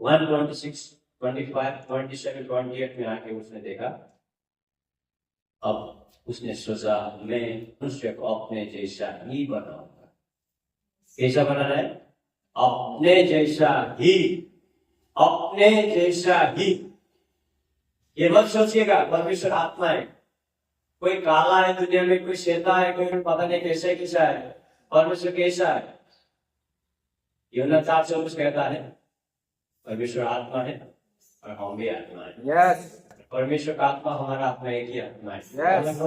126, 25, 27, 28 में आके उसने देखा, अब उसने सोचा मैं मनुष्य को अपने जैसा ही बनाऊंगा। कैसा बनाना है? अपने जैसा ही, अपने जैसा ही। ये मत सोचिएगा परमेश्वर आत्मा है, कोई काला है दुनिया में, कोई श्वेता है, कोई पता नहीं कैसे कैसा है। परमेश्वर कैसा है? यूहन्ना 4:24 कहता है परमेश्वर आत्मा है और हम भी आत्मा है। Yes. परमेश्वर का आत्मा हमारा आत्मा एक ही आत्मा है। Yes.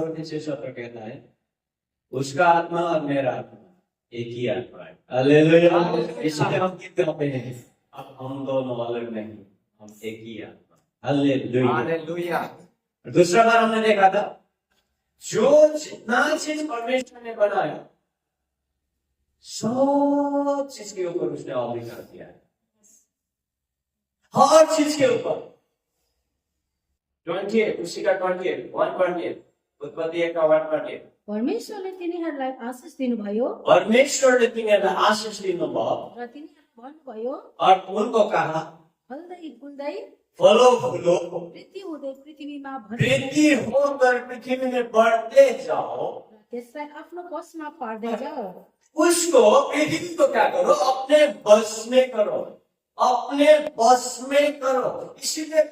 कहता है उसका आत्मा और मेरा आत्मा एक ही आत्मा है। हालेलुया। इसलिए हम कितने होते हैं, अब हम दोनों अलग नहीं, हम एक ही आत्मा। हालेलुया। Hallelujah. दूसरा बार हमने देखा था जो जितना चीज परमेश्वर ने बनाया सब चीज के ऊपर उसने अधिकार दिया है, हर चीज के ऊपर। 28 उसी का 28 128 उत्पत्ति 1:128 परमेश्वरले तिनीहरूलाई आशिष दिनुभयो परमेश्वरले तिनीहरूलाई आशिष दिनुभयो र तिनीहरूले भन्नुभयो और उनको कहा फल्दै फुल्दै फलो फूलो, वृद्धि हुँदै पृथ्वीमा वृद्धि होकर पृथ्वी में बढ़ते जाओ, त्यसलाई आफ्नो बसमा पार्दै जाओ। उसको पृथ्वी को क्या करो? अपने बस में करो, अपने बस में करो। इसीलिए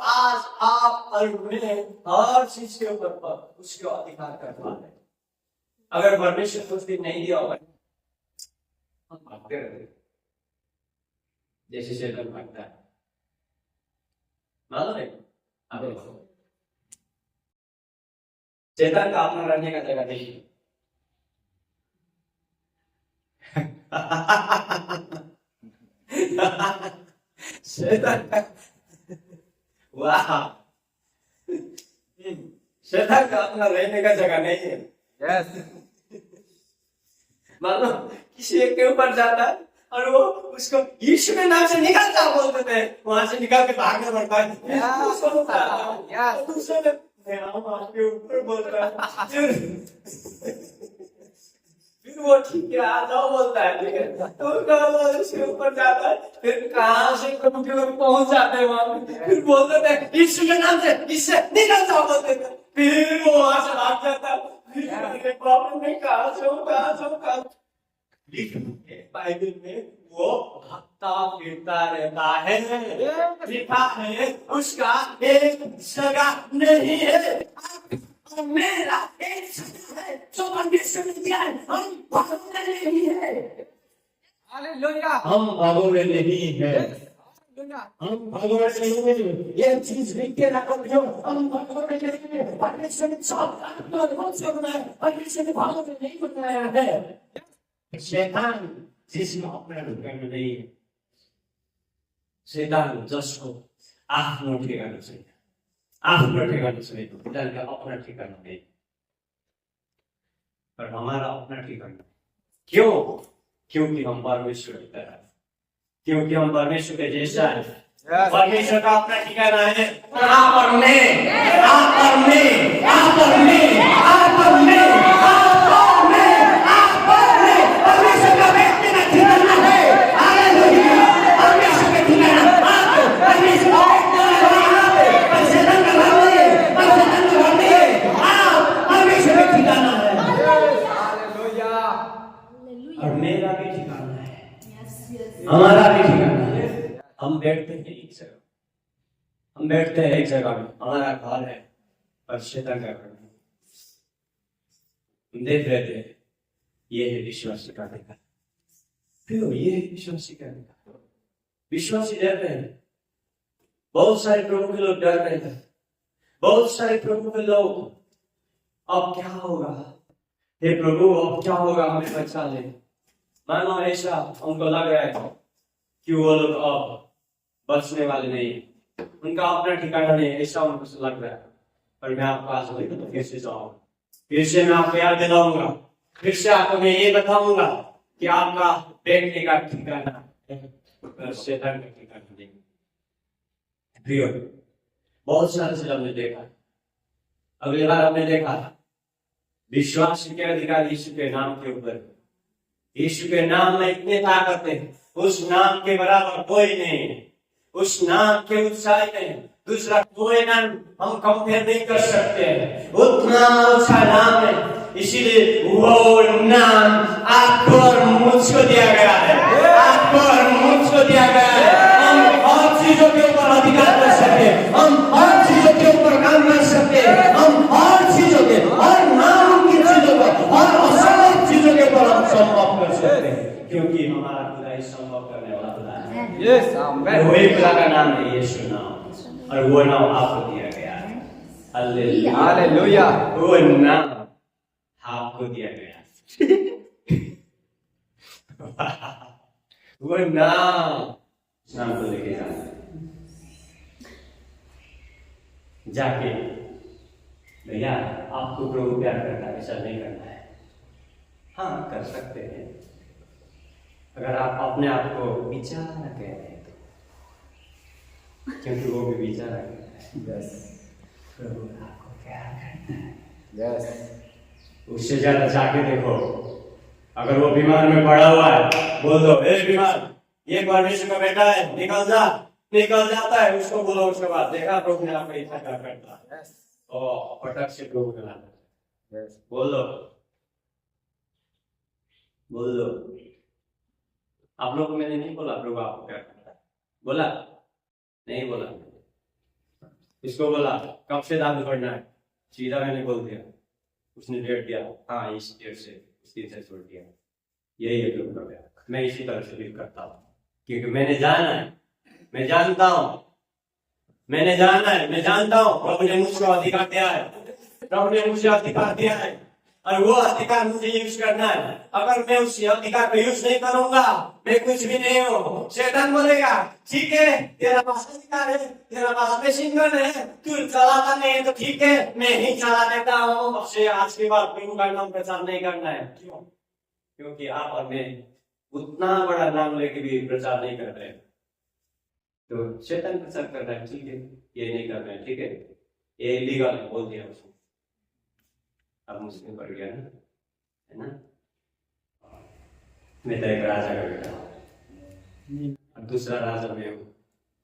आज आप और मैं हर चीज के ऊपर उसको अधिकार करवा है। अगर परमेश्वर कुछ दिन नहीं दिया होगा हम भागते रहते जैसे शैतान भागता है, मालूम है? अब शैतान का अपना रहने का जगह नहीं है। शैतान का वाह, शैतान का अपना रहने का जगह नहीं है। Yes. मानो किसी एक के ऊपर जाता है और वो उसको यीशु के नाम से निकल जा बोलते थे, वहां से निकल के भागने पड़ता है। Yes. दूसरे मैं आपके ऊपर बोल रहा है, फिर वो ठीक है आ जाओ बोलता है, ठीक है तो उसके ऊपर जाता है, फिर कहां से कंप्यूटर पहुंच जाते हैं वहां पे, फिर बोलते थे यीशु के नाम से इससे निकल जाओ बोलते थे, फिर वो वहां से भाग जाता है। फिर प्रॉब्लम में कहां से बाइबल में वो भागता फिरता रहता है, लिखा है उसका एक जगह नहीं है। मेरा एक जगह है जो परमेश्वर ने दिया है, हम भागने नहीं है। Hallelujah. हम भागोगे नहीं है, Hallelujah. हम भागोगे नहीं है। ये चीज लिख के रखो जो हम भागोगे नहीं है। परमेश्वर ने सब बनाया, परमेश्वर ने भागोगे नहीं बनाया है। शैतान जिसको अपना ठिकाना नहीं है, शैतान जसको आफ्नो ठिकाना छैन, आफ्नो ठिकाना छैन, शैतान का अपना ठिकाना नहीं, पर हमारा अपना ठिकाना। क्यों? क्योंकि हम परमेश्वर की तरह, क्योंकि हम परमेश्वर के जैसा है। Yes. परमेश्वर का अपना ठिकाना है। आप और मैं, आप और मैं, आप और मैं, आप और मैं, आप और मैं, आप और मैं, परमेश्वर का व्यक्तिगत ठिकाना है। हालेलुया। परमेश्वर का ठिकाना आप, परमेश्वर का ठिकाना आप, पर शैतान का घर नहीं है, पर शैतान का घर नहीं है। आप परमेश्वर का ठिकाना है Hallelujah. और मेरा भी ठिकाना है, हमारा भी ठिकाना है। हम बैठते हैं एक जगह, हम बैठते हैं एक जगह में, हमारा घर है और शैतान का घर है। हम देख रहे थे ये है विश्वासी का अधिकार, क्यों ये है विश्वासी का अधिकार। विश्वासी डर रहे हैं, बहुत सारे प्रभु के लोग डर रहे थे, बहुत सारे प्रभु के लोग अब क्या होगा, हे प्रभु अब क्या होगा, हमें बचा ले। मानो ऐसा उनको लग रहा है कि वो लोग अब बचने वाले नहीं, उनका अपना ठिकाना नहीं, ऐसा उनको लग रहा है। पर मैं आपको आज फिर से जाऊंगा, फिर से मैं आपको याद दिलाऊंगा, फिर से आपको मैं ये बताऊंगा कि आपका बैठने का ठिकाना शैतान का ठिकाना नहीं। प्रियो, बहुत सारे से हमने देखा, अगली बार हमने देखा विश्वास के अधिकार यीशु के नाम के ऊपर। यीशु के नाम में इतने ताकत है, उस नाम के बराबर कोई नहीं है, उस नाम के उत्साह में दूसरा कोई नाम हम कंपेयर नहीं कर सकते हैं। उतना अच्छा नाम है, इसीलिए वो नाम आपको और मुझको दिया गया है, आपको और मुझको दिया गया है। हम हर चीजों के ऊपर अधिकार कर सकते हैं, हम हर चीजों के ऊपर काम कर सकते हैं, हम हर चीजों के, हर नाम की चीजों पर, हर असंभव चीजों के ऊपर हम संभव कर सकते हैं, क्योंकि हमारा खुदा ही संभव करने वाला खुदा है। Yes, amen. वही खुदा का नाम है यीशु नाम, और वो नाम आपको दिया गया है। Hallelujah, Hallelujah. वो नाम आपको दिया गया है। वो नाम को लेके जाना जाके, भैया आपको प्रभु प्यार करता है, ऐसा नहीं करना है। हाँ, कर सकते हैं अगर आप अपने आप को बेचारा कह रहे हैं तो, क्योंकि वो भी बेचारा कहता है। Yes. प्रभु आपको प्यार करता है। Yes. उससे ज्यादा जाके देखो, अगर वो बीमार में पड़ा हुआ है, बोल दो, ए बीमार, ये परमेश्वर का बेटा है, निकल जा, निकल जाता है, उसको बोलो, उसके बाद देखा प्रभु ने आपको इतना प्यार करता है। Yes. ओ फटक से प्रभु ने लाना, Yes. बोल दो, बोल दो। आप लोग को मैंने नहीं बोला प्रभु आपको प्यार करता है, बोला नहीं, बोला इसको बोला कब से दान करना है, सीधा मैंने बोल दिया, उसने डेट दिया, हाँ इस डेट से इस दिन से छोड़ दिया। यही है प्रभु का प्यार। मैं इसी तरह से भी करता हूँ, क्योंकि मैंने जाना है, मैं जानता हूँ, मैंने जाना है, मैं जानता हूँ प्रभु ने मुझको अधिकार दिया है, प्रभु ने मुझे अधिकार दिया है, और वो अधिकार मुझे यूज करना है। अगर मैं उस अधिकार को यूज नहीं करूंगा, मैं कुछ भी नहीं हूँ। शैतान बोलेगा, ठीक है तेरा पास अधिकार है, तेरा पास मशीन गन है, तू चलाता नहीं है तो ठीक है, मैं ही चला देता हूँ। अब से आज के बाद प्रभु का नाम प्रचार नहीं करना है। क्यों? क्योंकि आप और मैं उतना बड़ा नाम लेके भी प्रचार नहीं कर रहे, तो शैतान प्रचार कर रहा है, ठीक है ये नहीं कर रहे हैं, ठीक है ये इलीगल है, बोल दिया उसको, अब मुस्लिम पड़ गया ना, है ना। मैं तो एक राजा का बेटा हूँ, और दूसरा राजा मैं हूँ,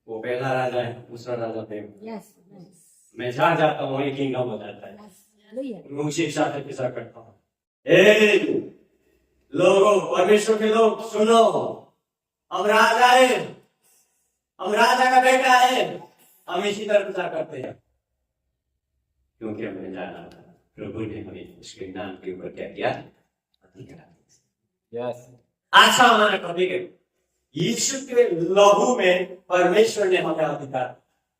वो पहला राजा है, दूसरा राजा मैं हूँ। Yes, yes. मैं जहाँ जाता हूँ वही किंगडम हो जाता है, Yes. Hallelujah. मैं उसी हिसाब से पिसा करता हूँ। ए लोगों, परमेश्वर के लोग सुनो, हम राजा है, हम राजा का बेटा है, हम इसी तरह प्रचार करते हैं, क्योंकि हमने जाना था प्रभु ने हमें उसके नाम के ऊपर क्या किया, अधिकार। Yes. आशा हमारा कभी के यीशु के लहू में परमेश्वर ने हमें अधिकार,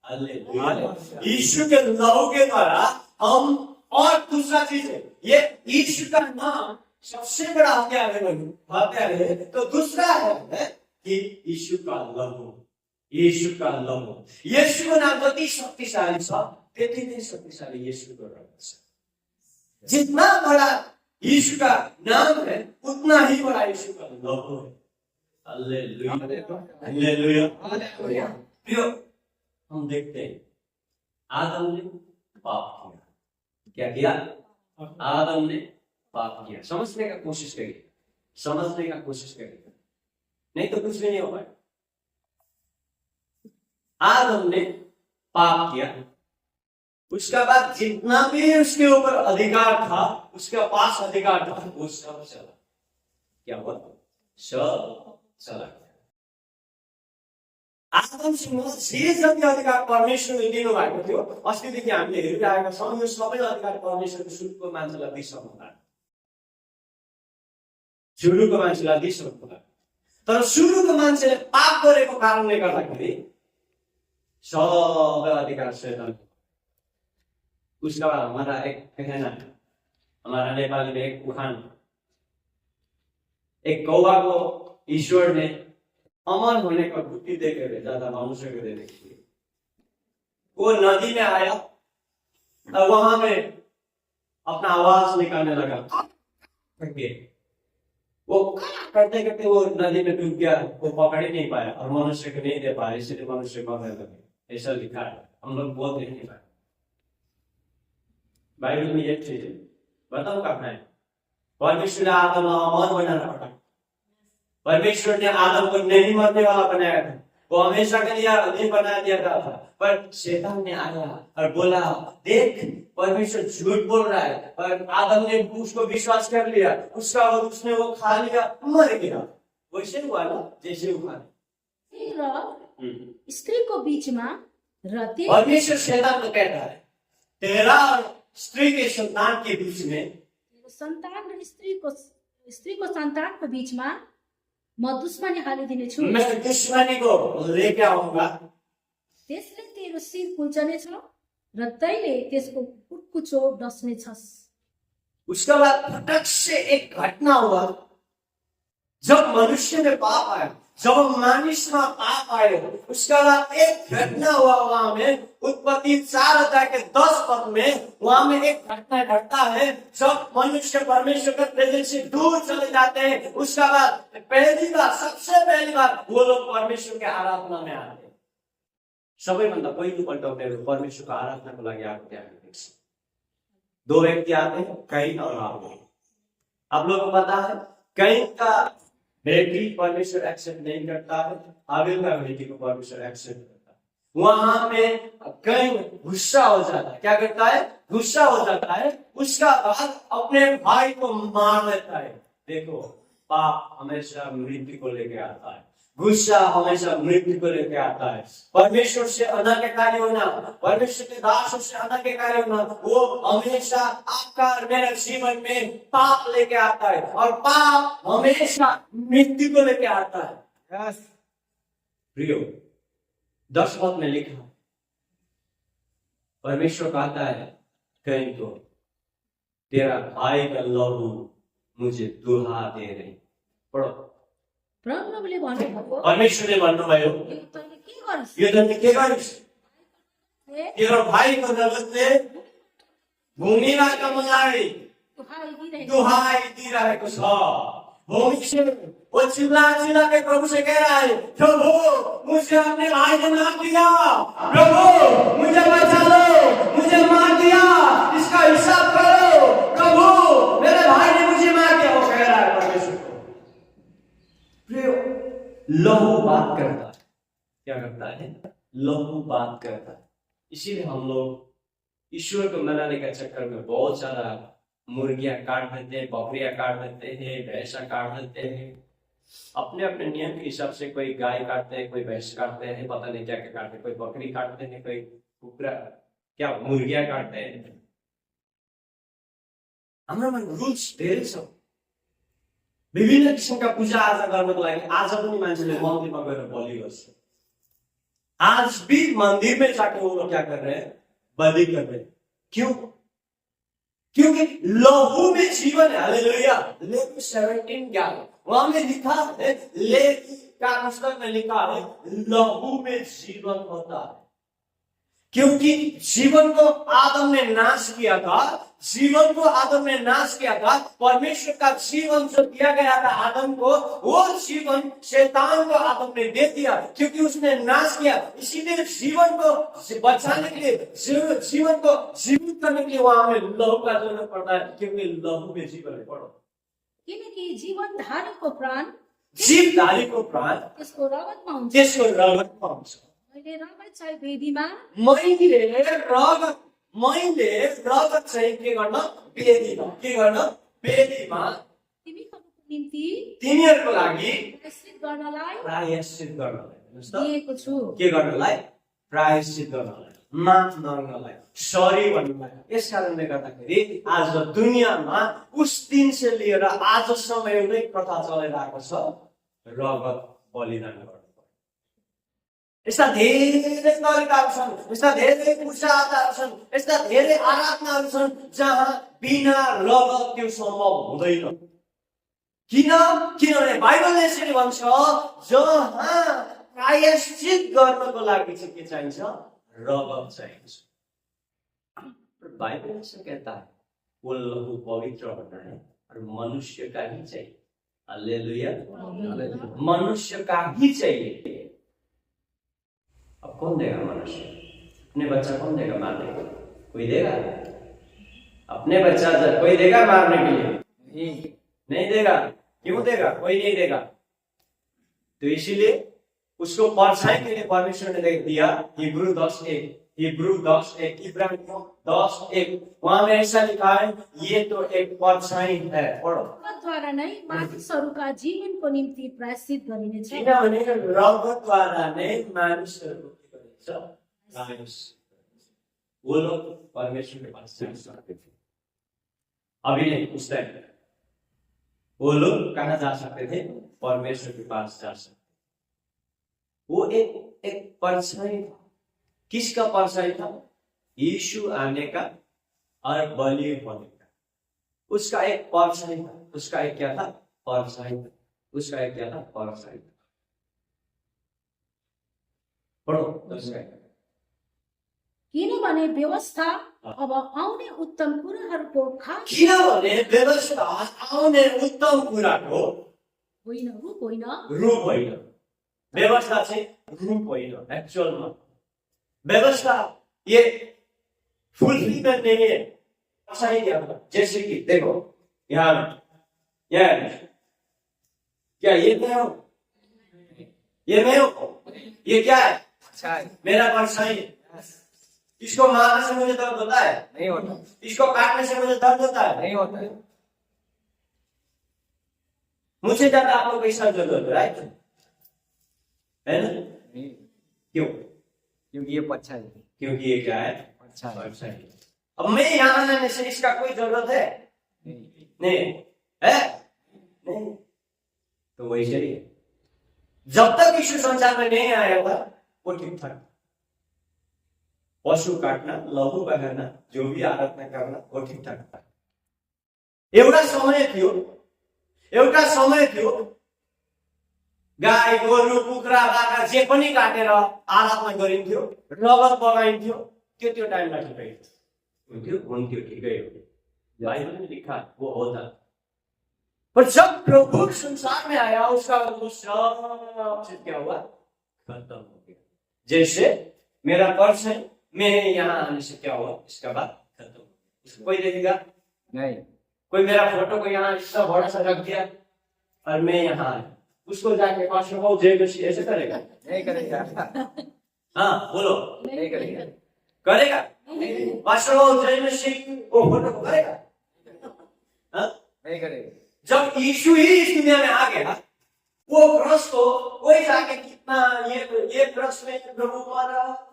हालेलुया। यीशु के लहू के द्वारा हम, और दूसरा चीज है, ये यीशु का नाम सबसे बड़ा हथियार है, तो दूसरा है कि यीशु का लहू, यीशु का लहू, यीशु का नाम अति शक्तिशाली था, कितनी शक्तिशाली यीशु का नाम है। जितना बड़ा यीशु का नाम है, उतना ही बड़ा यीशु का लहू है। Hallelujah, hallelujah, Hallelujah. प्रियो, हम देखते हैं आदम ने पाप किया, क्या किया? आदम ने पाप किया। समझने का कोशिश करिए, समझने का कोशिश करिए, नहीं तो कुछ भी नहीं होगा। आदम ने पाप किया, उसके बाद जितना भी उसके ऊपर अधिकार था, उसके पास अधिकार था, वो सब चला। क्या हुआ? सब चला गया। आदम से जति अधिकार परमेश्वरले दिनुभएको थियो, अस्तिदेखि हामीले हेरिरहेका छौँ, यो सबै अधिकार परमेश्वरले सुरुको मान्छेलाई दिइसक्नु भएको, सुरुको मान्छेलाई दिइसक्नु भएको। तर सुरुको मान्छेले पाप गरेको कारणले गर्दाखेरि सबै अधिकार शैतानको। उसका हमारा एक कहना, हमारा नेपाली में एक उखान, एक कौवा को ईश्वर ने अमर होने का बुद्धि देकर भेजा था मनुष्य को देने के लिए। वो नदी में आया और वहां में अपना आवाज निकालने लगा, करके वो करते करते वो नदी में डूब गया, वो पकड़ ही नहीं पाया और मनुष्य को नहीं दे पाया, इसलिए मनुष्य मरने लगे। ऐसा लिखा है, हम लोग बोल नहीं पाए। बाइबल में एक चीज है, बताओ कहाँ है? परमेश्वर ने आदम अमर बनाना पड़ा, परमेश्वर ने आदम को नहीं मरने वाला बनाया था, वो हमेशा के लिए नहीं बना दिया था, पर शैतान ने आया और बोला, देख परमेश्वर झूठ बोल रहा है, और आदम ने उसको विश्वास कर लिया, उसका और उसने वो खा लिया, मर गया। वैसे हुआ ना जैसे हुआ। र स्त्रीको बीचमा र त्यो परमेश्वर शैतान को कहता है, तेरा और स्त्री के संतान के बीच में सन्तान र स्त्रीको सन्तानको बीचमा म दुश्मनी हालिदिनेछु। मैं दुश्मनी को लेके आऊंगा। त्यसले तेरो शिर कुल्चनेछ र तैले त्यसको कुटकुचो डस्नेछस्। उसके बाद फटक से एक घटना हुआ, जब मनुष्य में पाप आया, जब मानिस में पाप आए, उसके बाद एक घटना हुआ वहां में, उत्पत्ति 4:10 में वहां में एक घटना घटता है, जब मनुष्य परमेश्वर के प्रेजेंस से दूर चले जाते हैं। उसके बाद सबसे पहली बार वो लोग परमेश्वर के आराधना में आते हैं। सबैभन्दा पहिलोपल्ट उनीहरू परमेश्वरको आराधनाको लागि आएको त्यहाँ देख्छ। दो व्यक्ति आते हैं, कैन और हाबिल। आप लोगों को पता है कैन का बेटी परमेश्वर एक्सेप्ट नहीं करता है, हाबिल का बेटी को परमेश्वर एक्सेप्ट करता है। वहां में कैन गुस्सा हो जाता है। क्या करता है? गुस्सा हो जाता है। उसका बाद अपने भाई को मार देता है। देखो, पाप हमेशा मृत्यु को लेके आता है, गुस्सा हमेशा मृत्यु को लेके आता है। परमेश्वर से अनाज्ञाकारी होना, परमेश्वर के दासों से अनाज्ञाकारी होना, वो हमेशा आपका और मेरे जीवन में पाप लेके आता है, और पाप हमेशा मृत्यु को लेके आता है। Yes. प्रियो, 10 पद में लिखा, परमेश्वर कहता है कैन को, तेरा भाई का लहू मुझे दुहा दे रही। पढ़ो। प्रभुले भन्नुभयो, परमेश्वरले भन्नुभयो, यो तैँले के गरिस्? यो तैँले के गरिस्? तेरो भाइको रगतले भूमिबाट मलाई दुहाई दिइरहेको छ। भूमि से वो चिल्ला के प्रभु से कह रहा है, प्रभु मुझे अपने भाई ने मार दिया, प्रभु मुझे बचा लो, मुझे मार दिया, इसका हिसाब करो, प्रभु मेरे भाई ने मुझे मार दिया। वो कह रहा है परमेश्वर को। प्रियो, लहू बात करता है। क्या करता है? लहू बात करता है। इसीलिए हम लोग ईश्वर को मनाने के चक्कर में बहुत सारा मुर्गियां काट देते हैं, बकरियां काट देते हैं, भैंसा काट देते हैं। अपने अपने नियम के हिसाब से कोई गाय काटते हैं, कोई भैंस काटते हैं, पता नहीं क्या क्या काटते हैं, कोई बकरी काटते हैं, कोई कुखुरा, क्या मुर्गियां काटते हैं। हाम्रोमा रुल्स धेरै छ। विभिन्न किसिमका पूजा आजा गर्नको लागि आज पनि मान्छेले मन्दिरमा गएर बलि गर्छ। आज भी मंदिर में जाके वो लोग क्या कर रहे हैं? बलि कर रहे हैं। क्यों? क्योंकि लहू में जीवन है। हालेलुया। लेवी 17:11 वहां में लिखा है, लेवी का पुस्तक में लिखा है, लहू में जीवन होता है। क्योंकि जीवन को आदम ने नाश किया था, जीवन को आदम ने नाश किया था। परमेश्वर का जीवन जो दिया गया था आदम को, वो जीवन शैतान को आदम ने दे दिया, क्योंकि उसने नाश किया। इसीलिए जीवन को बचाने के लिए, जीवन को जीवित करने के लिए वहां में लहू का जरूरत पड़ता है, क्योंकि लहू में जीवन है। पढ़ो। किनकि जीवनधारीको प्राण, जीवधारीको प्राण त्यसको रगतमा हुन्छ। त्यसको रगतमा हुन्छ। मैले रगत चाहिँ वेदीमा, मैले रगत चाहिँ के गर्न? वेदीमा। के गर्न? वेदीमा तिमीहरूको निम्ति तिनीहरूको लागि प्रायश्चित गर्नलाई प्रायश्चित गर्नलाई। हेर्नुहोस् त, दिएको छु। के गर्नलाई? प्रायश्चित गर्नलाई, माफ माग्नलाई, सरी भन्नलाई। यस कारणले गर्दाखेरि आज दुनियाँमा उस दिन से लिएर आजसम्म एउटै प्रथा चलिरहेको छ, रगत बलिदान गर्नु। यस्ता धेरै तरिकाहरू छन्, यस्ता धेरै पूजा आजाहरू छन्, यस्ता धेरै आराधनाहरू छन् जहाँ बिना रगत त्यो सम्भव हुँदैन। किन? किनभने बाइबलले यसरी भन्छ, जहाँ प्रायश्चित गर्नको लागि चाहिँ के चाहिन्छ? रगत चाहिन्छ। बाइबल से कहता है वो लहू पवित्र होना है और मनुष्य का ही चाहिए। हालेलुया। मनुष्य का ही चाहिए। अब कौन देगा? मनुष्य। अपने बच्चा कौन देगा मारने के लिए? कोई देगा? अपने बच्चा जब कोई देगा मारने के लिए? नहीं देगा। क्यों देगा? कोई नहीं देगा। तो इसीलिए उसको परछाई के लिए परमेश्वर ने दिया। हिब्रू 10:1, इब्रानियों 10:1, वहां में ऐसा लिखा है, ये तो एक परछाई है। पढ़ो। द्वारा नै मानिसहरूका जीवनको निम्ति प्रायश्चित गरिनेछ। किनभने रगतद्वारा नै मानिसहरूको के गरिन्छ? वो लोग परमेश्वर के पास जा सकते थे, अभी नहीं, उस टाइम वो लोग कहाँ जा सकते थे? परमेश्वर के पास जा सकते। वो एक परछाई था। किसका परछाई था? यीशु आने का और बलि होने का। उसका एक परछाई था। उसका एक क्या था? परछाई था। उसका एक क्या था? परछाई था। पढ़ो। उसका किनभने व्यवस्था अब आउने उत्तम कुराहरूको खास किनभने व्यवस्था आउने उत्तम कुराको होइन, रूप होइन। रूप होइन। व्यवस्था चाहिँ रूप होइन। एक्चुअलमा व्यवस्था ये फुलफिलमेंट नहीं है। सही दिया। जैसे कि देखो यहाँ क्या ये मैं हूं? ये मैं हूं? ये क्या है? मेरा परछाई है। इसको मारने से मुझे दर्द होता है? नहीं होता। इसको काटने से मुझे दर्द होता है? नहीं होता। मुझे ज्यादा आप लोग को इसका दर्द होता है, राइट? है ना? नहीं, क्यों? क्योंकि ये परछाई है। क्योंकि ये क्या है? परछाई। अब मैं यहाँ आने से इसका कोई जरूरत है? नहीं है? नहीं। तो वैसे ही है। जब तक यीशु संसार में नहीं आया था वो ठीक था। पशु काटना, लहू बहाना, जो भी आराधना करना वो ठीक ठाक था। एउटा समय थियो गाई, गोरु, कुखुरा, बाख्रा जे पनि काटेर आराधना गरिन्थ्यो, रगत बगाइन्थ्यो। त्यो टाइममा ठिकै हुन्थ्यो, ठिकै हो। बाइबल में लिखा वो होता। पर जब प्रभु संसार में आया उसका वो सब क्या हुआ? खत्म हो गया। जैसे मेरा पर्स है, मैं यहाँ आने से क्या हुआ? इसका बाद खत्म। उसको कोई देखेगा नहीं। कोई मेरा फोटो को यहाँ इतना बड़ा सा रख दिया और मैं यहाँ आया, उसको जाके पास्टर को जय मसीह ऐसे करेगा? नहीं करेगा। हाँ बोलो। नहीं करेगा। करेगा? पास्टर को जय मसीह वो फोटो को करेगा? हाँ? नहीं करेगा। जब यीशु ही इस दुनिया में आ गया, वो क्रॉस को वही जाके कितना ये क्रॉस में प्रभु द्वारा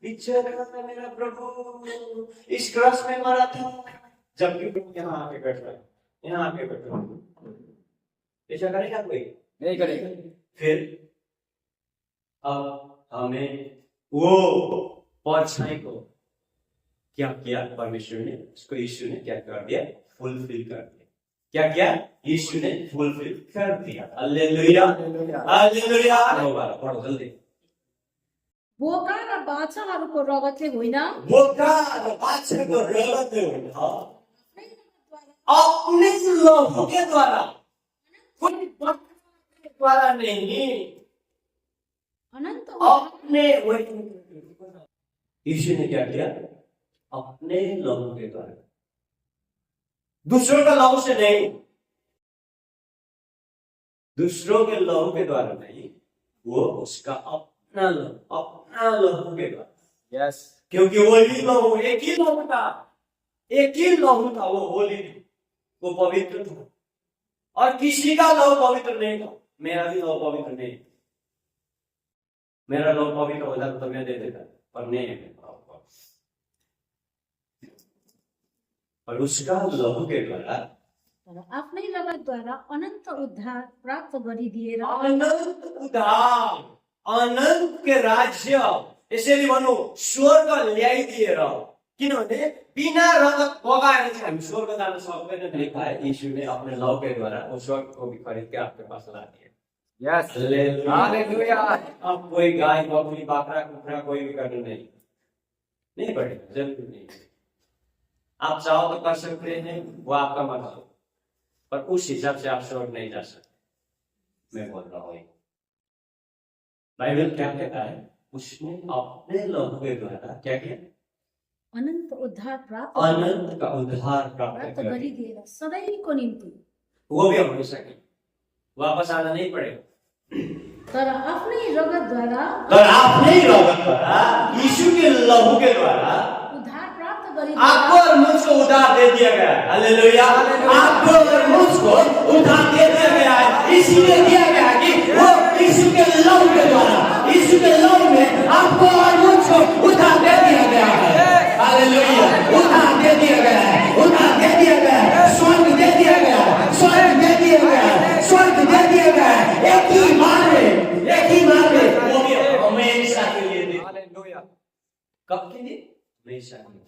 मेरा प्रभु इस क्रॉस में मरा था। जबकि प्रभु यहाँ आके बैठा ऐसा करेगा कोई? नहीं करेगा। फिर अब हमें वो परछाई को क्या किया परमेश्वर ने? उसको यीशु ने क्या कर दिया? फुलफिल कर दिया। क्या किया? यीशु ने फुलफिल कर दिया। Hallelujah, hallelujah. पढ़ो जल्दी। बोका र बाछाहरूको रगतले होइन, बोका र बाछाको रगतले होइन, अपने लहू के द्वारा, कोई के द्वारा नहीं, अनन्त अपने यीशु ने क्या किया? अपने लहू के द्वारा, दूसरों का लहू से नहीं, दूसरों के लहू के द्वारा नहीं, वो उसका अपना लहू के द्वारा। यस। क्योंकि वही लहू, एक ही लहू था, वो होली थी, वो पवित्र था। और किसी का लहू पवित्र नहीं था। मेरा भी लहू पवित्र नहीं। मेरा लहू पवित्र हो जाता तो मैं दे देता, पर नहीं है। और उसका लहू के द्वारा, आफ्नै रगतद्वारा अनन्त उद्धार प्राप्त गरिदिएर अनंत उद्धार, अनंत के राज्य, यसरी भनौँ स्वर्ग ल्याइदिएर। किनभने बिना रगत बगाएर चाहिँ हामी स्वर्ग जान सक्दैन। लेखा है यीशु ने अपने लहू के द्वारा उस स्वर्ग को भी खरीद के आपके पास ला दिया। यस। हालेलुया। हालेलुया। अब कोई गाय, बकरी, बाखरा, कुखरा कोई भी करना नहीं पड़ेगा, जरूर नहीं। आप चाहो तो कर सकते हैं, वो आपका मत हो, पर उस हिसाब से आप स्वर्ग नहीं जा सकते। मैं बोल रहा हूँ बाइबल क्या कहता है? उसने अपने लहू के द्वारा क्या किया? अनन्त उद्धार प्राप्त अनंत का उद्धार प्राप्त कर दिया। गरिदिएर सधैँको निम्ति। वो भी हमेशा की, वापस आना नहीं पड़ेगा। तर आफ्नै रगतद्वारा तर आफ्नै रगतद्वारा यीशु के लहू के द्वारा उद्धार प्राप्त गरी आपको और मुझको उधार दे दिया गया है। हालेलुया। आपको और मुझको उधार दे दिया गया है, इसीलिए दिया गया है कि वो यीशु के लहू के द्वारा, यीशु के लहू में आपको और मुझको उधार दे दिया गया है। हालेलुया। उधार दे दिया गया है, उधार दे दिया गया है, स्वर्ग दे दिया गया है, स्वर्ग दे दिया गया है, स्वर्ग दे दिया गया है। एक ही बार में, एक ही बार में वो भी हमेशा के लिए दे। हालेलुया। कब के लिए? हमेशा के लिए।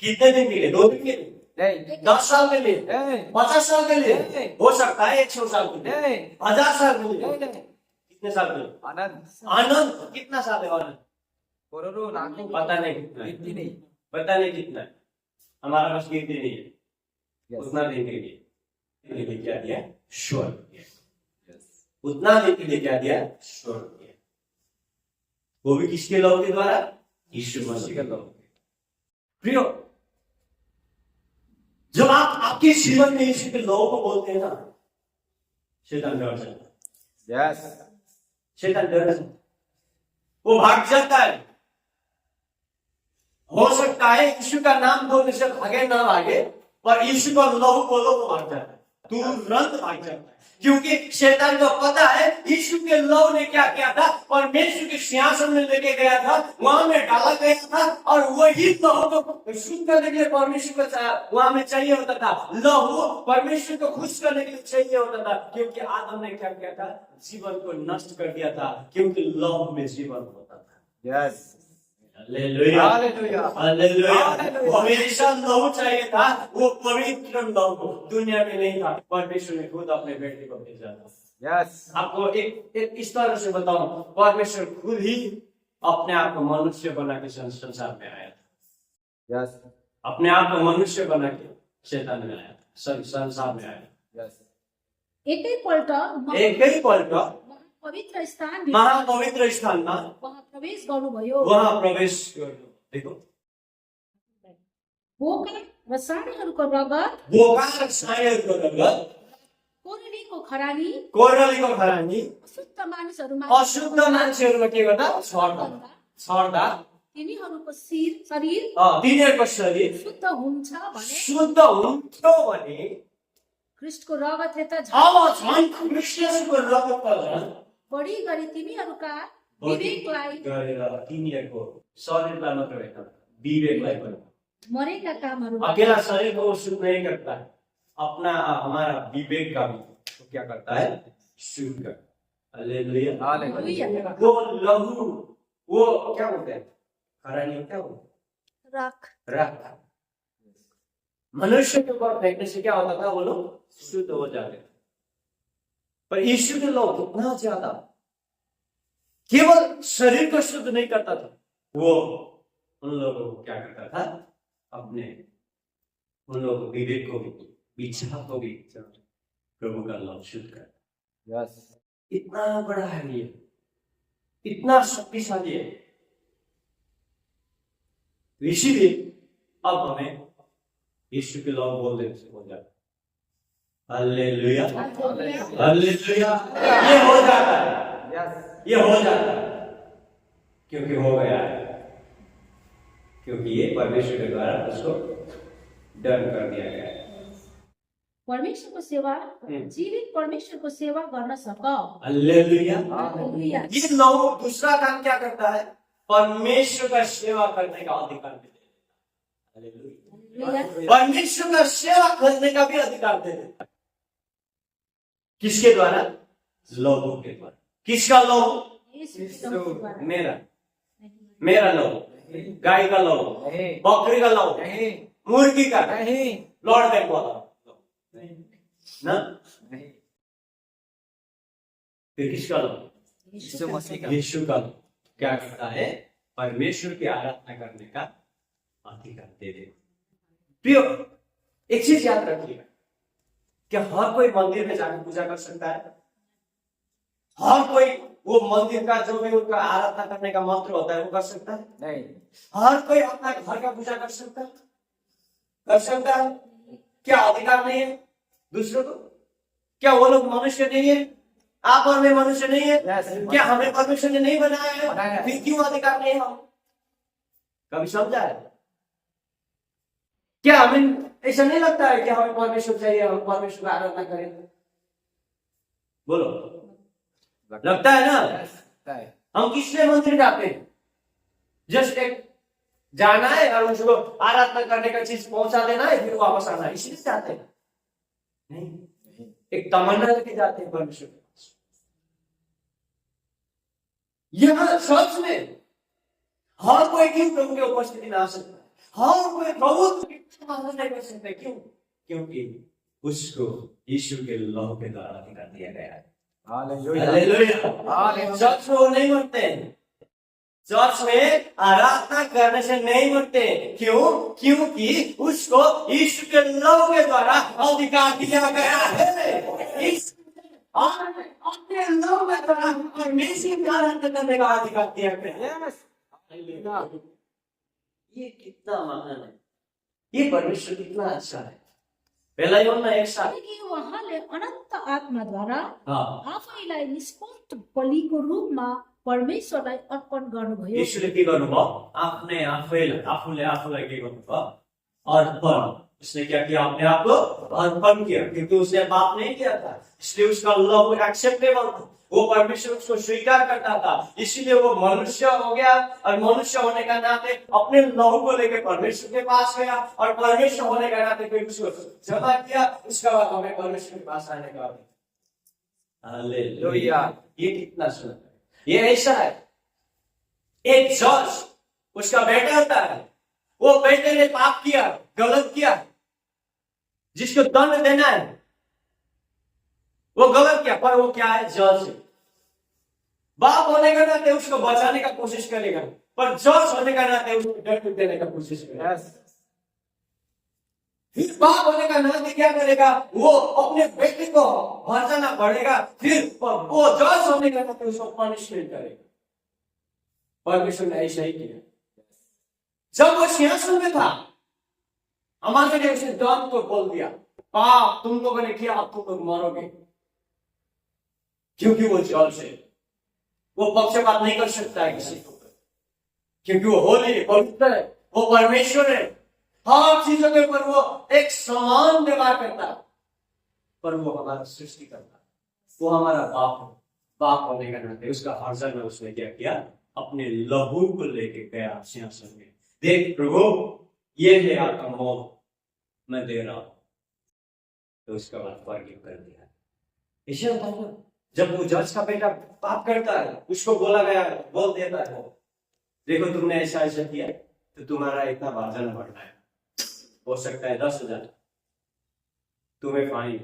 कितने दिन के लिए? 2 दिन के लिए? नहीं 10 साल के लिए? नहीं 50 साल के लिए? नहीं। हो सकता है 100 साल के लिए, नहीं 1000 साल के लिए। नहीं कितने साल के लिए? आनंद आनंद कितना साल है? आनंद करोड़ों लाखों पता नहीं कितना है, गिनती नहीं। पता नहीं कितना है, हमारा पास गिनती नहीं है। Yes. उतना दिन के लिए क्या दिया? स्वर्ग दिया। Yes. उतना दिन के लिए क्या दिया? स्वर्ग दिया। वो भी किसके लहू के द्वारा? यीशु मसीह के लहू। प्रियो, जब आप आपके जीवन में यीशु के लहू को बोलते हैं ना, शैतान डर जाता है, Yes. शैतान डर जाता है, वो भाग जाता है। हो सकता है यीशु का नाम बोलने से भागे ना भागे, पर यीशु का लहू बोलो तो भाग जाता है, तुरंत भाग जाता है। क्योंकि शैतान को पता है यीशु के लहू ने क्या किया था, परमेश्वर के सिंहासन में लेके गया था, वहां में डाला गया था, और वही लहू को शुद्ध करने के लिए परमेश्वर को वहां में चाहिए होता था। लहू परमेश्वर को खुश करने के लिए चाहिए होता था, क्योंकि आदम ने क्या किया था? जीवन को नष्ट कर दिया था, क्योंकि लहू में जीवन होता था। Yes. Hallelujah, hallelujah. Hallelujah. Hallelujah. वो हमेशा लहू चाहिए था, वो पवित्र लहू दुनिया में नहीं था, परमेश्वर ने खुद अपने बेटे को भेजा था। Yes. आपको एक इस तरह से बताऊं, परमेश्वर खुद ही अपने आप को मनुष्य बना के संसार में आया था, Yes. अपने आप को मनुष्य बना के शैतान में आया था, संसार में आया। Yes. एकैपल्ट एक ही पल का पवित्र स्थान महापवित्र स्थानमा वहाँ प्रवेश गर्नुभयो। वहाँ प्रवेश गर्नु। देखो, बोका र साँढेहरूको रगत, बोका र साँढेहरूको रगत, कोरेलीको खरानी कोरलीको खरानी अशुद्ध मानिसहरूमा अशुद्ध मान्छेहरूमा के गर्दा? छर्दा तिनीहरूको शरीर तिनीहरूको शरीर शुद्ध हुन्छ भने शुद्ध हुन्थ्यो भने ख्रिस्टको रगतले त अब झन् क्रिस्चियनको रगत त झन् बढी गरी तिमीहरूका बढी विवेकलाई गरेर तिनीहरूको शरीरलाई मात्र होइन, विवेकलाई पनि। मरेका कामहरू अकेला शरीर को शुद्ध नहीं करता है, अपना हमारा विवेक का भी तो क्या करता है? शुद्ध करता है। हालेलुया। हालेलुया। वो लहू, वो क्या बोलते हैं? खरानी क्या बोलते हैं? राख। मनुष्य के ऊपर फेंकने से क्या होता था? वो लोग शुद्ध हो जाते थे। पर यीशु के लोग कितना ज्यादा केवल शरीर को शुद्ध नहीं करता था, वो उन लोगों को क्या करता था? अपने उन लोगों को विवेक को भी, विचार को भी प्रभु का लव शुद्ध कर। Yes. इतना बड़ा है ये, इतना शक्तिशाली है। इसीलिए अब हमें यीशु के लव बोल देने से हो जाता है। Hallelujah, hallelujah. ये हो जाता है, Yes. ये हो जाता है, क्योंकि हो गया है, क्योंकि ये परमेश्वर के द्वारा उसको डन कर दिया गया है। परमेश्वरको सेवा जीवित परमेश्वरको सेवा गर्न सक। हालेलुया। हालेलुया। ये लहू दूसरा काम क्या करता है? परमेश्वर का सेवा करने का अधिकार दे देता है। हालेलुया। परमेश्वर का सेवा करने का भी अधिकार दे देता है। किसके द्वारा? लहू के द्वारा। किसका लहू? मेरा, मेरा लहू, गाय का लहू, नहीं बकरी का लहू, नहीं मुर्गी का, नहीं लॉर्ड बैंक वाला ना, नहीं। फिर किसका लहू? यीशु मसीह का। यीशु का लहू क्या करता है? परमेश्वर की आराधना करने का अधिकार दे दे। प्रियो, एक चीज याद रखिएगा, क्या हर कोई मंदिर में जाकर पूजा कर सकता है? हर कोई वो मंदिर का जो भी उनका आराधना करने का मंत्र होता है वो कर सकता है? नहीं। हर कोई अपना घर का पूजा कर सकता है? कर सकता है? क्या अधिकार नहीं है दूसरों को? क्या वो लोग मनुष्य नहीं है? आप और मैं मनुष्य नहीं है? Yes. क्या हमें परमेश्वर ने नहीं बनाया बनाया है? है। फिर क्यों अधिकार नहीं हम? कभी समझा है? क्या हमें ऐसा नहीं लगता है कि हमें परमेश्वर चाहिए, हम परमेश्वर का आराधना करें? बोलो, लगता है ना? लगता है। हम किस लिए मंदिर जाते हैं? जस्ट एक जाना है और उसको आराधना करने का चीज पहुंचा देना है, फिर वापस आना है, इसलिए जाते हैं? नहीं, एक तमन्ना लेके जाते हैं परमेश्वर के पास। यह सच में हर कोई क्यों प्रभु की उपस्थिति में आ सकता है? हर कोई प्रभु की आराधना नहीं कर सकता। क्यों? क्योंकि उसको यीशु के लहू के द्वारा अधिकार दिया गया है। हालेलुया। हालेलुया। हालेलुया। चर्च में वो नहीं मरते हैं, चर्च में आराधना करने से नहीं मरते। क्यों? क्योंकि उसको यीशु के लहू के द्वारा अधिकार दिया गया है। इस अपने लहू के द्वारा परमेश्वर की आराधना करने का अधिकार दिया गया है। हालेलुया। ये कितना महान है, ये परमेश्वर कितना अच्छा है। पहला यूहन्ना 1:7। किनकि उहाँले अनन्त आत्माद्वारा हाँ, आफैलाई निष्पक्ष बलिको रूपमा परमेश्वरलाई अर्पण गर्नुभयो। यीशुले के गर्नुभयो? आफ्नै आफूले आफूलाई के गर्नुभयो? अर्पण। उसने क्या किया? अपने आप को अर्पण किया, क्योंकि उसने पाप नहीं किया था, इसलिए उसका लहू एक्सेप्टेबल था। वो परमेश्वर उसको स्वीकार करता था, इसीलिए वो मनुष्य हो गया। और मनुष्य होने का नाते अपने लहू को लेकर परमेश्वर के पास गया, और परमेश्वर होने का नाते फिर उसको जमा किया। उसके बाद हमें परमेश्वर के पास आने का भी। हालेलुया। ये कितना सुंदर है। ये ऐसा है, एक जज उसका बेटा होता है, वो बेटे ने पाप किया, गलत किया, जिसको दंड देना है, वो गलत किया, पर वो क्या है? जज है। बाप होने का नाते उसको बचाने का कोशिश करेगा, पर जज होने का नाते उसको दंड देने का कोशिश करेगा। Yes. फिर बाप होने का नाते क्या करेगा? वो अपने बेटे को बचाना पड़ेगा, फिर वो जज होने का नाते उसको पनिशमेंट करेगा। परमेश्वर ने ऐसा ही किया। जब वो सिंहासन में था, हमारे लिए उसने दंड को बोल दिया, पाप तुम लोगों ने किया, अब तुम लोग मरोगे। क्योंकि वो जज है, वो पक्षपात नहीं कर सकता है किसी को, क्योंकि वो होली है, पवित्र है, वो परमेश्वर है। हर चीजों के ऊपर वो एक समान व्यवहार करता है, पर वो हमारा सृष्टि करता है, वो हमारा बाप है। बाप होने का नाते उसका हर्जन में उसने क्या किया? अपने लहू को लेके गया सिंहासन में। देख प्रभु, ये है आपका मौत, मैं दे रहा हूं। तो उसका बाद फॉरगिव कर दिया। ऐसे होता है ना, जब वो जज का बेटा पाप करता है, उसको बोला गया, बोल देता है वो, देखो तुमने ऐसा ऐसा किया, तो तुम्हारा इतना भाजन बढ़ना है, हो सकता है 10,000 तुम्हें फाइन।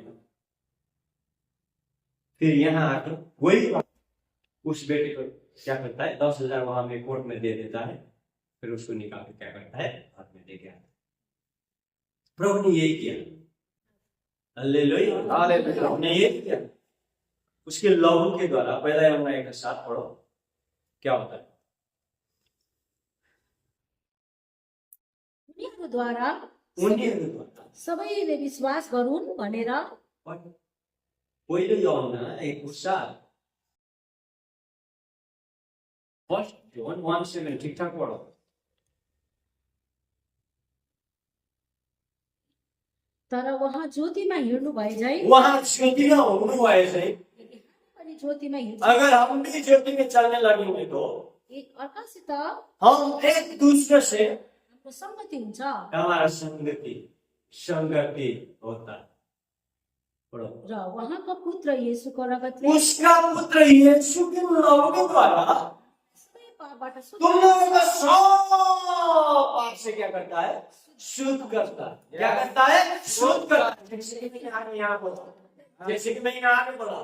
फिर यहाँ आकर वही उस बेटे को क्या करता है? 10,000 वहां में कोर्ट में दे देता है, फिर उसको निकाल के क्या करता है? हाथ में दे गया। प्रभु ने यही किया। हालेलुया। हालेलुया। प्रभु ने यही किया, उसके लहू के द्वारा। पहला यूहन्ना 1:7 पढ़ो, क्या होता है? उनीहरूद्वारा उनीहरूद्वारा सबैले विश्वास गरून् भनेर पहिलो यूहन्ना 1:7। फर्स्ट जोन 1:7 ठीक ठाक पढ़ो। तर उहाँ ज्योतिमा हिँड्नु भए झै वहां ज्योतिमा हुनु भए चाहिँ पनि ज्योतिमा हिँड्छ। अगर हम भी ज्योति में चलने लगेंगे तो एक अर्कासित हम एक दूसरे से हाम्रो संगति हुन्छ। हमारा संगति होता है। पढ़ो। र उहाँको पुत्र येशूको रगतले उसका पुत्र यीशु के लहू के द्वारा सबै पापबाट शुद्ध तुम लोगों का सब पाप से क्या करता है? शुद्ध करता है। क्या करता है? शुद्ध करता है। जैसे कि मैंने यहाँ बोला,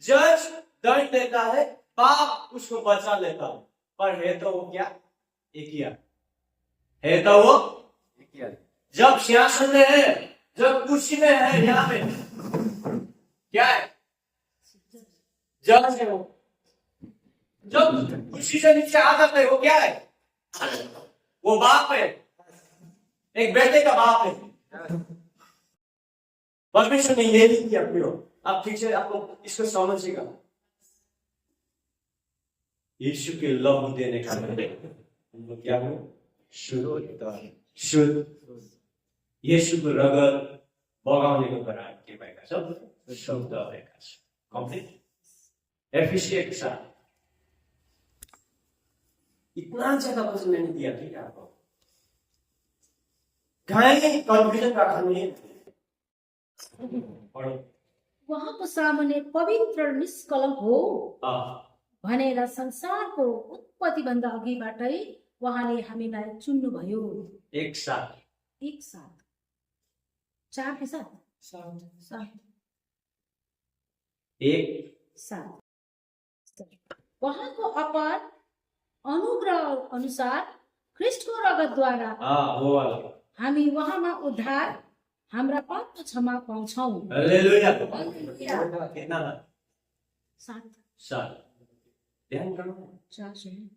जज दंड देता है, पाप उसको बचा लेता है, पर है तो वो क्या? एक ही है तो वो जब सिंहासन में है, जब कुर्सी में है, यहाँ में क्या है? जज है वो। जब कुर्सी से नीचे आ जाता है, वो क्या है? वो बाप है, एक बेटे का बाप है। परमेश्वर ने ये नहीं किया प्रियो। आप ठीक से आपको इसको समझिएगा। यीशु के लहू देने का मतलब हम लोग क्या हो? शुद्ध। यीशु को रगत बगाउनेको कुरा के भएका छ? शुद्ध भएका छ। कम्प्लिट। एफिसियंस के साथ इतना ज्यादा वचन मैंने दिया ठीक है आपको, कहीं कंफ्यूजन का काम नहीं है। पढ़ो। उहाँको सामुन्ने पवित्र निष्कलङ्क हो हाँ, भनेर संसारको उत्पत्तिभन्दा अघिबाटै उहाँले हामीलाई चुन्नुभयो। एक साथ एक साथ, चार के साथ, सात, एक साथ। उहाँको अपार अनुग्रह अनुसार ख्रिस्टको रगतद्वारा हाँ वो वाला। हामी उहाँमा उद्धार हाम्रा पापको क्षमा पाउँछौँ। हालेलुया। हालेलुया। कितना? सात, सात। ध्यान करो, चार शून्य।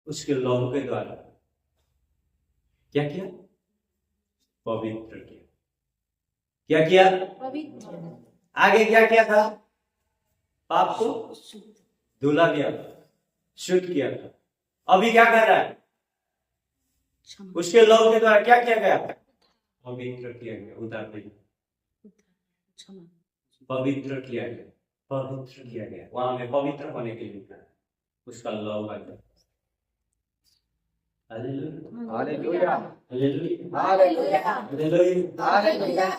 उसके लहू के द्वारा क्या किया? पवित्र किया। क्या किया? पवित्र, आगे क्या किया था? पाप को शुद्ध, धुला किया था, शुद्ध किया था। अभी क्या कर रहा है? क्षमा, उसके लहू के द्वारा क्या किया गया? पवित्र किया गया। उतार दीजिए। क्षमा, पवित्र किया गया, पवित्र किया गया। वहां में पवित्र होने के लिए उसका लहू आ गया। Hallelujah. Hallelujah. Hallelujah. Hallelujah. Hallelujah. Hallelujah.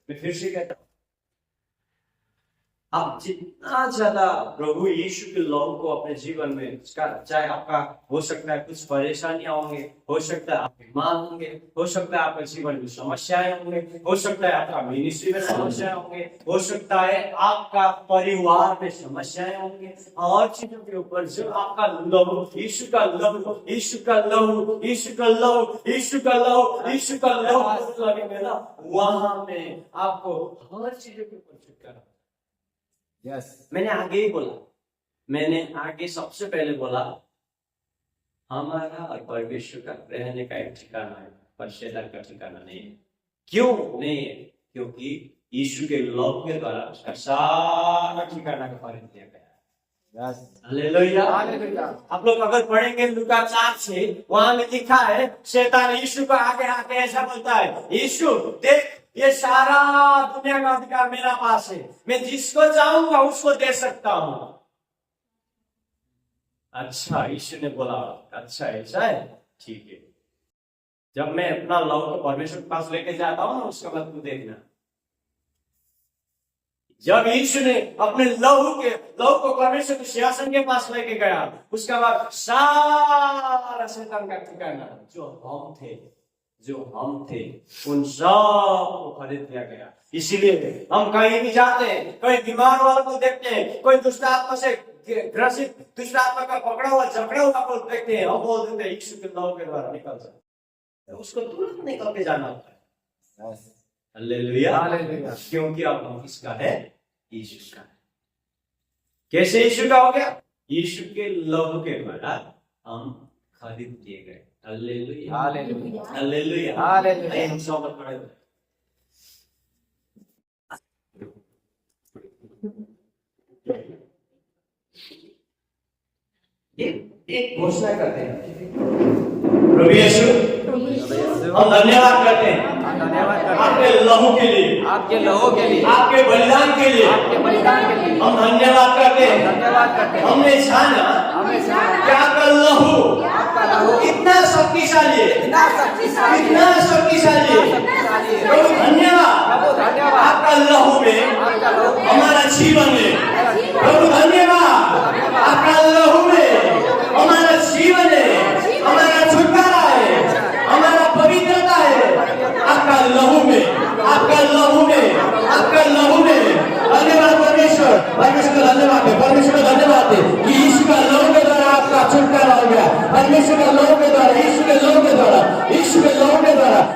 मैं फिर से कहता हूं, आप जितना ज्यादा प्रभु यीशु के लहू को अपने जीवन में, चाहे आपका हो सकता है कुछ परेशानियां होंगे, हो सकता है आप बीमार होंगे, हो सकता है आपके जीवन में समस्याएं होंगे, हो सकता है आपका मिनिस्ट्री में समस्याएं होंगे, हो सकता है आपका परिवार में समस्याएं होंगे, और चीजों के ऊपर जो आपका लहू, यीशु का लहू, यीशु का लहू, यीशु का लहू, यीशु का लहू, यीशु का लहू लगेगा ना, वहां में आपको हर चीजों के ऊपर छुटकारा। यस। मैंने आगे ही बोला, मैंने आगे सबसे पहले बोला हमारा और परमेश्वर का रहने का एक ठिकाना है, पर शैतान का ठिकाना नहीं है। क्यों नहीं है? क्योंकि यीशु के लहू के द्वारा उसका सारा ठिकाना का पालन किया गया। यस। हालेलुया। हालेलुया। आप लोग अगर पढ़ेंगे लूका 4 से, वहां में लिखा है शैतान यीशु का आगे आके ऐसा बोलता है, यीशु देख ये सारा दुनिया का अधिकार मेरा पास है, मैं जिसको चाहूंगा उसको दे सकता हूं। अच्छा, यीशु ने बोला अच्छा ऐसा है, ठीक है। जब मैं अपना लहू को परमेश्वर के पास लेके जाता हूं ना, उसका बाद तू देखना। जब यीशु ने अपने लहू को परमेश्वर के सिंहासन के पास लेके गया, उसका बाद सारा शैतान का ठिकाना जो हम थे उन सब को खरीद लिया गया। इसीलिए हम कहीं भी जाते हैं, कोई बीमार वालों को देखते हैं, कोई दुष्ट आत्मा से ग्रसित, दुष्ट आत्मा का पकड़ा हुआ झगड़ा हुआ को देखते हैं, हम बोल देते हैं यीशु के लहू के द्वारा निकल जाए, उसको तुरंत निकल के जाना होता है। यस। हालेलुया। हालेलुया। क्योंकि अब हम किसका है? यीशु का है। कैसे यीशु का हो गया? यीशु के लहू के द्वारा हम खरीद दिए गए। हालेलुया। हालेलुया। हालेलुया। हालेलुया। आइए हम सब खड़े हो। एक घोषणा करते हैं, प्रभु यीशु हम धन्यवाद करते हैं धन्यवाद करते हैं आपके लहू के लिए, आपके लहू के लिए, आपके बलिदान के लिए, आपके बलिदान के लिए हम धन्यवाद करते हैं। धन्यवाद करते हैं। हमने जाना हमें जाना कि आपका लहू आपका लहू इतना शक्तिशाली है, इतना शक्तिशाली है, इतना शक्तिशाली है। शक्तिशाली है। प्रभु धन्यवाद, प्रभु धन्यवाद। आपका लहू में आपका लहू में हमारा जीवन में